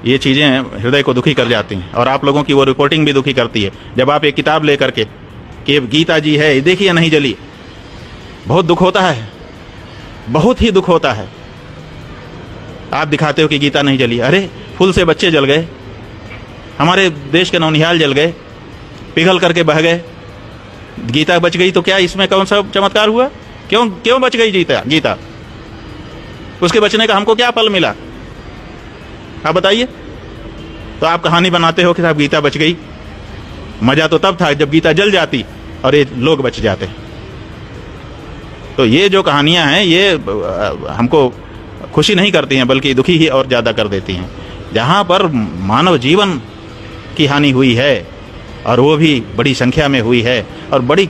ये चीज़ें हृदय को दुखी कर जाती हैं और आप लोगों की वो रिपोर्टिंग भी दुखी करती है। जब आप एक किताब लेकर के कि गीता जी है, देखिए नहीं जली, बहुत दुख होता है, बहुत ही दुख होता है। आप दिखाते हो कि गीता नहीं जली, अरे फूल से बच्चे जल गए, हमारे देश के नौनिहाल जल गए, पिघल करके बह गए, गीता बच गई। तो क्या इसमें कौन सा चमत्कार हुआ? क्यों बच गई गीता? उसके बचने का हमको क्या फल मिला? आप बताइए। तो आप कहानी बनाते हो कि साहब गीता बच गई। मजा तो तब था जब गीता जल जाती और ये लोग बच जाते। तो ये जो कहानियां हैं ये हमको खुशी नहीं करती हैं, बल्कि दुखी ही और ज़्यादा कर देती हैं। जहाँ पर मानव जीवन की हानि हुई है और वो भी बड़ी संख्या में हुई है और बड़ी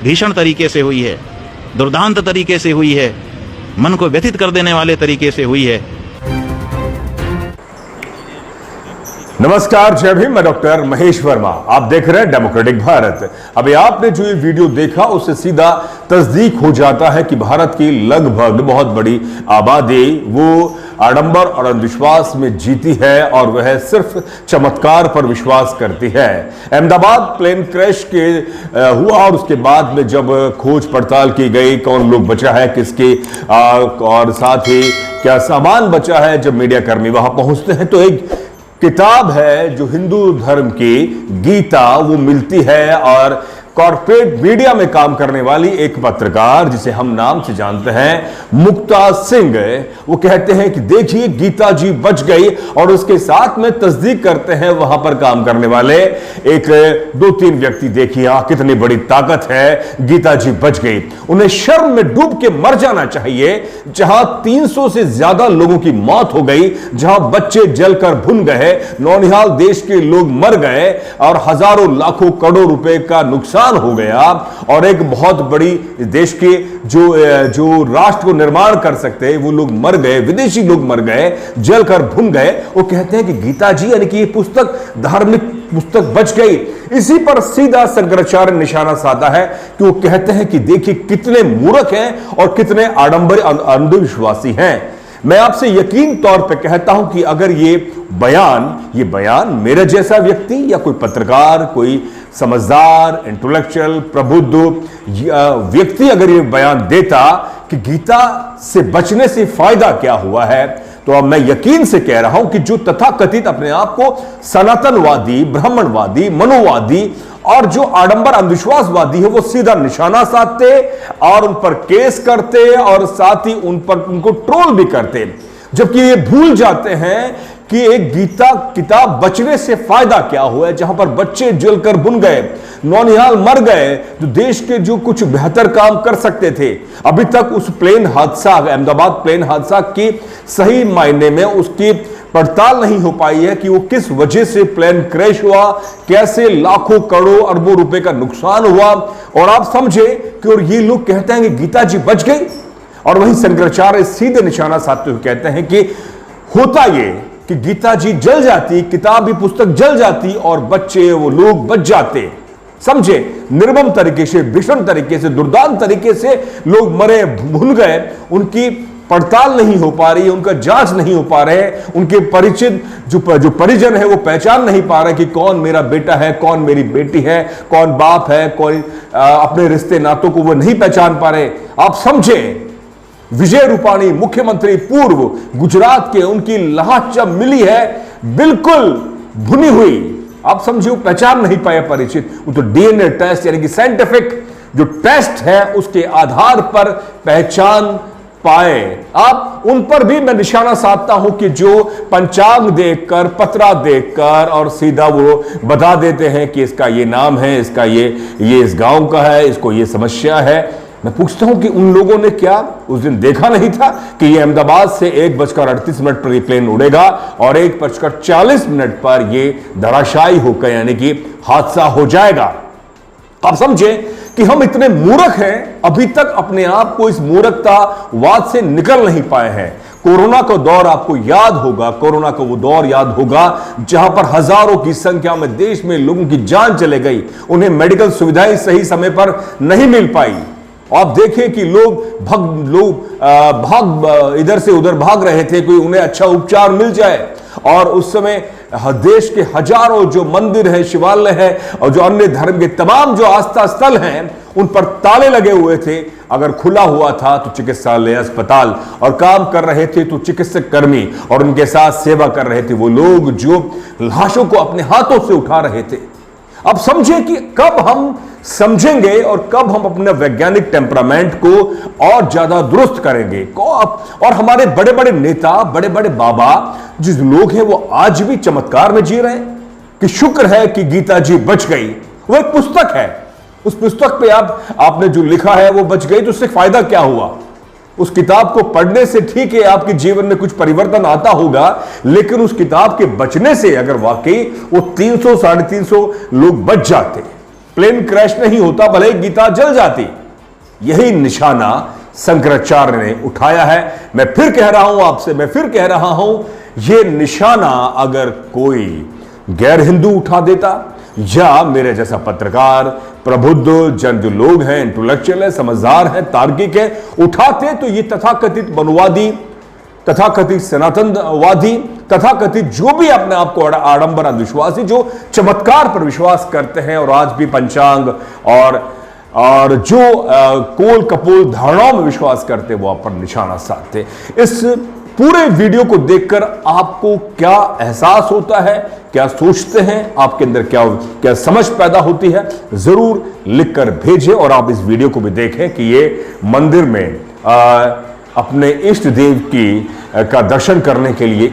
भीषण तरीके से हुई है, दुर्दांत तरीके से हुई है, मन को व्यथित कर देने वाले तरीके से हुई है। नमस्कार, जय भीम। मैं डॉक्टर महेश वर्मा, आप देख रहे हैं डेमोक्रेटिक भारत। अभी आपने जो ये वीडियो देखा उससे सीधा तस्दीक हो जाता है कि भारत की लगभग बहुत बड़ी आबादी वो आडंबर और अंधविश्वास में जीती है और वह सिर्फ चमत्कार पर विश्वास करती है। अहमदाबाद प्लेन क्रैश के हुआ और उसके बाद में जब खोज पड़ताल की गई, कौन लोग बचा है, किसके और साथ ही क्या सामान बचा है, जब मीडिया कर्मी वहां पहुंचते हैं तो एक किताब है जो हिंदू धर्म की गीता वो मिलती है। और कॉर्पोरेट मीडिया में काम करने वाली एक पत्रकार जिसे हम नाम से जानते हैं मुक्ता सिंह, वो कहते हैं कि देखिए गीता जी बच गई। और उसके साथ में तस्दीक करते हैं वहां पर काम करने वाले एक दो तीन व्यक्ति, देखिए कितनी बड़ी ताकत है, गीता जी बच गई। उन्हें शर्म में डूब के मर जाना चाहिए। जहां 300 से ज्यादा लोगों की मौत हो गई, जहां बच्चे जलकर भुन गए, नौनिहाल देश के लोग मर गए और हजारों लाखों करोड़ रुपए का नुकसान हो गया और एक बहुत बड़ी देश के जो राष्ट्र को निर्माण कर सकते हैं वो लोग मर गए, विदेशी लोग मर गए, जलकर भुन गए। वो कहते हैं कि गीता जी यानी कि ये पुस्तक, धार्मिक पुस्तक बच गई। इसी पर सीधा शंकराचार्य निशाना साधा है कि वो कहते हैं कि देखिए कितने मूर्ख हैं और कितने आडंबरी अंधविश्वासी हैं। मैं आपसे यकीन तौर पे कहता हूं कि अगर ये बयान मेरे जैसा व्यक्ति या कोई पत्रकार, कोई समझदार, इंटेलेक्चुअल, प्रबुद्ध व्यक्ति अगर ये बयान देता कि गीता से बचने से फायदा क्या हुआ है, तो अब मैं यकीन से कह रहा हूं कि जो तथाकथित अपने आप को सनातनवादी, ब्राह्मणवादी, मनोवादी और जो आडंबर अंधविश्वासवादी है वो सीधा निशाना साधते और उन पर केस करते और साथ ही उनको ट्रोल भी करते, जबकि ये भूल जाते हैं कि एक गीता किताब बचने से फायदा क्या हुआ है। जहां पर बच्चे जलकर भुन गए, नौनिहाल मर गए, जो देश के जो कुछ बेहतर काम कर सकते थे। अभी तक उस प्लेन हादसा, अहमदाबाद प्लेन हादसा की सही मायने में उसकी पड़ताल नहीं हो पाई है कि वो किस वजह से प्लेन क्रैश हुआ, कैसे लाखों करोड़ अरबों रुपए का नुकसान हुआ। और आप समझे कि और ये लोग कहते हैं कि गीता जी बच गई, और वहीं शंकराचार्य सीधे निशाना साधते हुए कहते हैं कि होता ये कि गीता जी जल जाती, किताब भी पुस्तक जल जाती और बच्चे वो लोग बच जाते। समझे, निर्मम तरीके से, भीषण तरीके से, दुर्दांत तरीके से लोग मरे, भून गए, उनकी पड़ताल नहीं हो पा रही है, उनका जांच नहीं हो पा रहे, उनके परिचित जो परिजन है वो पहचान नहीं पा रहे कि कौन मेरा बेटा है, कौन मेरी बेटी है, कौन बाप है, कौन अपने रिश्ते नातों को वो नहीं पहचान पा रहे। आप समझे, विजय रूपाणी मुख्यमंत्री पूर्व गुजरात के, उनकी लाश जब मिली है बिल्कुल भुनी हुई, आप समझिए पहचान नहीं पाए परिचित, वो तो डीएनए टेस्ट यानी कि साइंटिफिक जो टेस्ट है उसके आधार पर पहचान पाए। आप उन पर भी मैं निशाना साधता हूं कि जो पंचांग देखकर, पत्रा देखकर और सीधा वो बता देते हैं कि इसका ये नाम है, इसका ये इस गांव का है, इसको ये समस्या है। मैं पूछता हूं कि उन लोगों ने क्या उस दिन देखा नहीं था कि ये अहमदाबाद से 1:38 पर ये प्लेन उड़ेगा और 1:40 पर ये धराशायी होकर यानी कि हादसा हो जाएगा। आप समझे कि हम इतने मूर्ख हैं, अभी तक अपने आप को इस मूर्खतावाद से निकल नहीं पाए हैं। कोरोना का दौर आपको याद होगा, कोरोना का वो दौर याद होगा जहां पर हजारों की संख्या में देश में लोगों की जान चले गई, उन्हें मेडिकल सुविधाएं सही समय पर नहीं मिल पाई। आप देखें कि लोग इधर से उधर भाग रहे थे, कोई उन्हें अच्छा उपचार मिल जाए। और उस समय देश के हजारों जो मंदिर है, शिवालय है और जो अन्य धर्म के तमाम जो आस्था स्थल हैं, उन पर ताले लगे हुए थे। अगर खुला हुआ था तो चिकित्सालय, अस्पताल और काम कर रहे थे तो चिकित्सक कर्मी और उनके साथ सेवा कर रहे थे वो लोग जो लाशों को अपने हाथों से उठा रहे थे। अब समझे कि कब हम समझेंगे और कब हम अपने वैज्ञानिक टेम्परामेंट को और ज्यादा दुरुस्त करेंगे। और हमारे बड़े बड़े नेता, बड़े बड़े बाबा जिस लोग हैं, वो आज भी चमत्कार में जी रहे हैं कि शुक्र है कि गीता जी बच गई। वो एक पुस्तक है, उस पुस्तक पे आपने जो लिखा है वो बच गई, तो उससे फायदा क्या हुआ? उस किताब को पढ़ने से ठीक है आपके जीवन में कुछ परिवर्तन आता होगा, लेकिन उस किताब के बचने से अगर वाकई वो 300 350 लोग बच जाते, प्लेन क्रैश नहीं होता, भले गीता जल जाती। यही निशाना शंकराचार्य ने उठाया है। मैं फिर कह रहा हूं आपसे, मैं फिर कह रहा हूं, यह निशाना अगर कोई गैर हिंदू उठा देता या मेरे जैसा पत्रकार, प्रबुद्ध जन जो लोग हैं, इंटेलेक्चुअल है, समझदार है, तार्किक है, उठाते, तो ये तथाकथित वनवादी, तथाकथित सनातनवादी, तथाकथित जो भी अपने आप को आडंबर अंधविश्वासी, जो चमत्कार पर विश्वास करते हैं और आज भी पंचांग और जो कोल कपोल धारणाओं में विश्वास करते, वो आप पर निशाना साधते। इस पूरे वीडियो को देखकर आपको क्या एहसास होता है, क्या सोचते हैं, आपके अंदर क्या समझ पैदा होती है, जरूर लिखकर भेजें। और आप इस वीडियो को भी देखें कि ये मंदिर में अपने इष्ट देव का दर्शन करने के लिए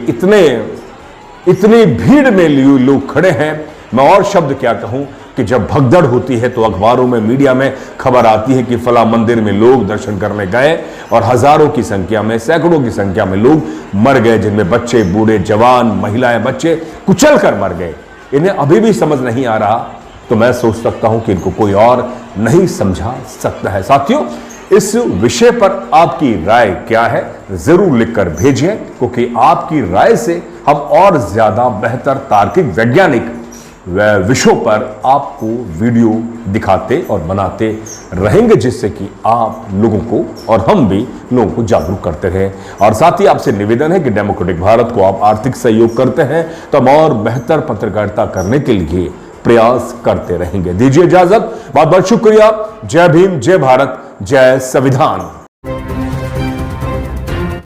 इतनी भीड़ में लोग खड़े हैं। मैं और शब्द क्या कहूं कि जब भगदड़ होती है तो अखबारों में, मीडिया में खबर आती है कि फला मंदिर में लोग दर्शन करने गए और हजारों की संख्या में, सैकड़ों की संख्या में लोग मर गए, जिनमें बच्चे, बूढ़े, जवान, महिलाएं, बच्चे कुचल कर मर गए। इन्हें अभी भी समझ नहीं आ रहा, तो मैं सोच सकता हूं कि इनको कोई और नहीं समझा सकता है। साथियों, इस विषय पर आपकी राय क्या है, जरूर लिखकर भेजिए, क्योंकि आपकी राय से हम और ज्यादा बेहतर तार्किक, वैज्ञानिक विषयों पर आपको वीडियो दिखाते और बनाते रहेंगे, जिससे कि आप लोगों को और हम भी लोगों को जागरूक करते रहें। और साथ ही आपसे निवेदन है कि डेमोक्रेटिक भारत को आप आर्थिक सहयोग करते हैं तो हम और बेहतर पत्रकारिता करने के लिए प्रयास करते रहेंगे। दीजिए इजाजत, बहुत बहुत शुक्रिया। जय भीम, जय भारत, जय संविधान।